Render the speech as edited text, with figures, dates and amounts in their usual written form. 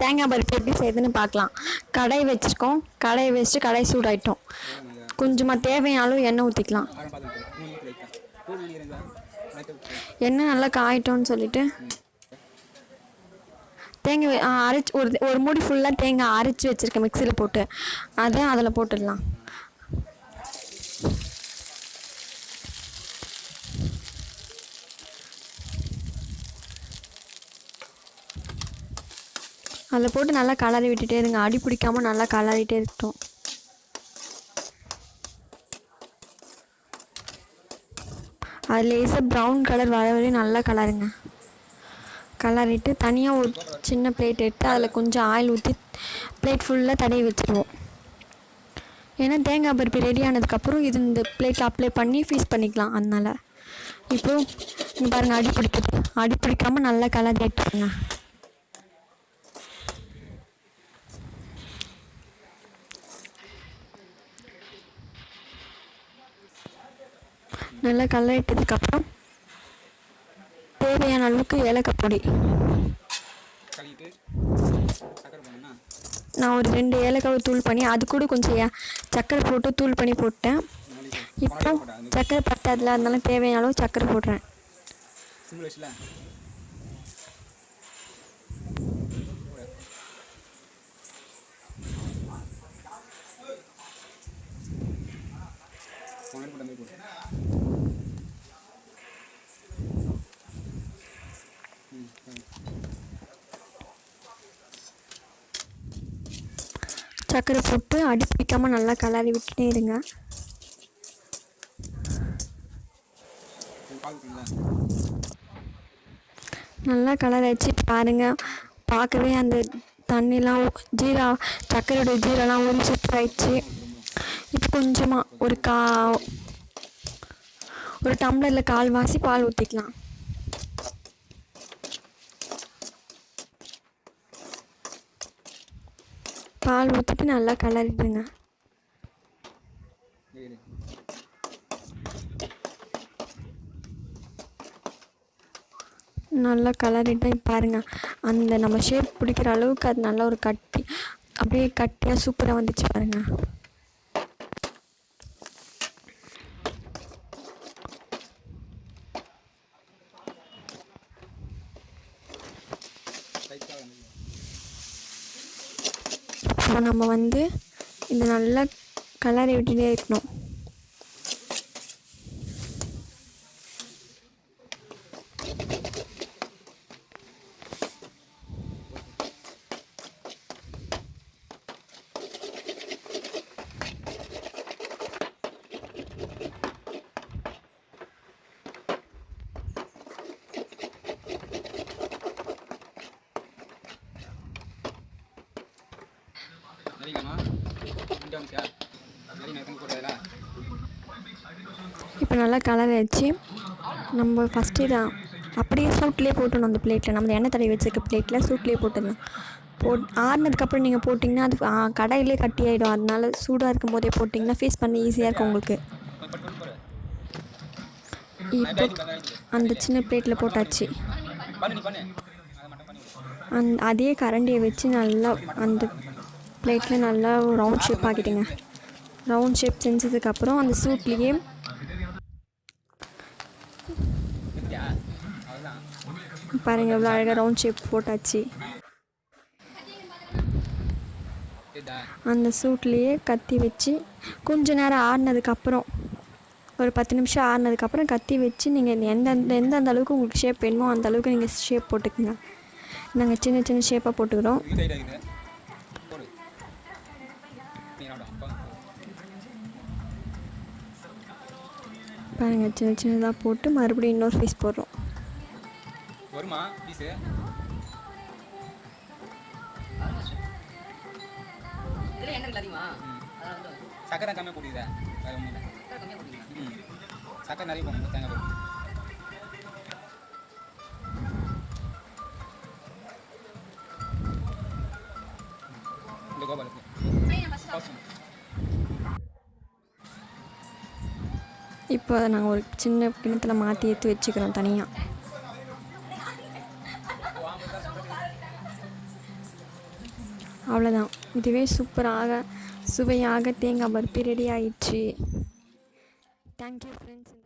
தேங்காய் பருப்பு எப்படி செய்யுதுன்னு பார்க்கலாம். கடாய் வச்சுருக்கோம். கடாயை வச்சுட்டு கடாய் சூடாயிட்டோம். கொஞ்சமாக தேவையான அளவு எண்ணெய் ஊற்றிக்கலாம். எண்ணெய் நல்லா காயிட்டோன்னு சொல்லிட்டு தேங்காய் அரைச்சி ஒரு மூடி ஃபுல்லாக தேங்காய் அரைச்சி வச்சுருக்கேன் மிக்சியில் போட்டு. அதை அதில் போட்டுடலாம். அதில் போட்டு நல்லா கலரி விட்டுட்டே இருங்க. அடி பிடிக்காமல் நல்லா கலரிட்டே இருக்கட்டும். அது லேசாக ப்ரௌன் கலர் வர வரையும் நல்லா கலருங்க. கலரிட்டு தனியாக ஒரு சின்ன பிளேட் எடுத்து அதில் கொஞ்சம் ஆயில் ஊற்றி பிளேட் ஃபுல்லாக தடவி வச்சுருவோம். ஏன்னா தேங்காய் பருப்பு ரெடி ஆனதுக்கப்புறம் இது இந்த பிளேட்டில் அப்ளை பண்ணி ஃபீஸ் பண்ணிக்கலாம். அதனால் இப்போது இங்கே பாருங்கள், அடி பிடிக்காமல் நல்லா கலரி எடுத்துருங்க. நல்லா கலரிட்டதுக்கப்புறம் தேவையான அளவுக்கு ஏலக்காய் பொடி நான் ஒரு 2 ஏலக்காவை தூள் பண்ணி அது கூட கொஞ்சம் சர்க்கரை போட்டு தூள் பண்ணி போட்டேன். இப்போ சர்க்கரை பத்தாதுல, அதனால தேவையான அளவு சர்க்கரை போடுறேன். சர்க்கரை போட்டு அடி பிடிக்காமல் நல்லா கலரி விட்டுட்டே இருங்க. நல்லா கலர் வச்சு பாருங்கள். பார்க்கவே அந்த தண்ணிலாம் சர்க்கரையோட ஜீரெல்லாம் ஊறி சுத்தாயிடுச்சு. இப்போ கொஞ்சமாக ஒரு டம்ளரில் 1/4 பால் ஊற்றிக்கலாம். பால் ஊற்றிட்டு நல்லா கலரிடுங்க. நல்லா கலரிட்டு பாருங்கள், அந்த நம்ம ஷேப் பிடிக்கிற அளவுக்கு அது நல்லா ஒரு அப்படியே கட்டியாக சூப்பராக வந்துச்சு பாருங்கள். இப்போ நம்ம இதை நல்லா கலரி விட்டுட்டே இருக்கணும். இப்போ நல்லா கலர் வச்சு நம்ம ஃபஸ்ட்டு இதை அப்படியே சூட்லேயே போட்டணும். அந்த பிளேட்டில் நம்ம எண்ணெய் தடவி வச்சுருக்க பிளேட்டில் சூட்லேயே போட்டுடலாம். ஆறுனதுக்கப்புறம் நீங்கள் போட்டிங்கன்னா அது கடாயிலே கட்டி ஆகிடும். அதனால சூடாக இருக்கும் போதே போட்டிங்கன்னா ஃபேஸ் பண்ணி ஈஸியாக இருக்கும் உங்களுக்கு. இப்போ அந்த சின்ன பிளேட்டில் போட்டாச்சு. அதே கரண்டியை வச்சு நல்லா அந்த பிளேட்டில் நல்லா ரவுண்ட் ஷேப் ஆக்கிட்டுங்க. ரவுண்ட் ஷேப் செஞ்சதுக்கப்புறம் அந்த சூட்லேயே பாருங்கள் எவ்வளோ அழகாக ரவுண்ட் ஷேப் போட்டாச்சு. அந்த சூட்லேயே கத்தி வச்சு கொஞ்ச நேரம் ஆடினதுக்கப்புறம் ஒரு 10 நிமிஷம் ஆடினதுக்கப்புறம் கத்தி வச்சு நீங்கள் எந்தெந்த அளவுக்கு உங்களுக்கு ஷேப் வேணுமோ அந்த அளவுக்கு நீங்கள் ஷேப் போட்டுக்குங்க. நாங்கள் சின்ன சின்ன ஷேப்பாக போட்டுக்கிறோம். பாருங்கள், சின்ன சின்னதாக போட்டு மறுபடியும் இன்னொரு பீஸ் போடுறோம். சக்கரை கம்மியாக போட்டுதா? சக்கரை நிறைய போடணும். தேங்காய் போட்டு இந்த கோபாலுக்கு இப்போ அதை நாங்கள் ஒரு சின்ன கிணத்துல மாற்றி எடுத்து வச்சுக்கிறோம் தனியாக. அவ்வளோதான். இதுவே சூப்பராக சுவையாக தேங்காய் பர்பி ரெடி ஆயிடுச்சு. Thank you friends.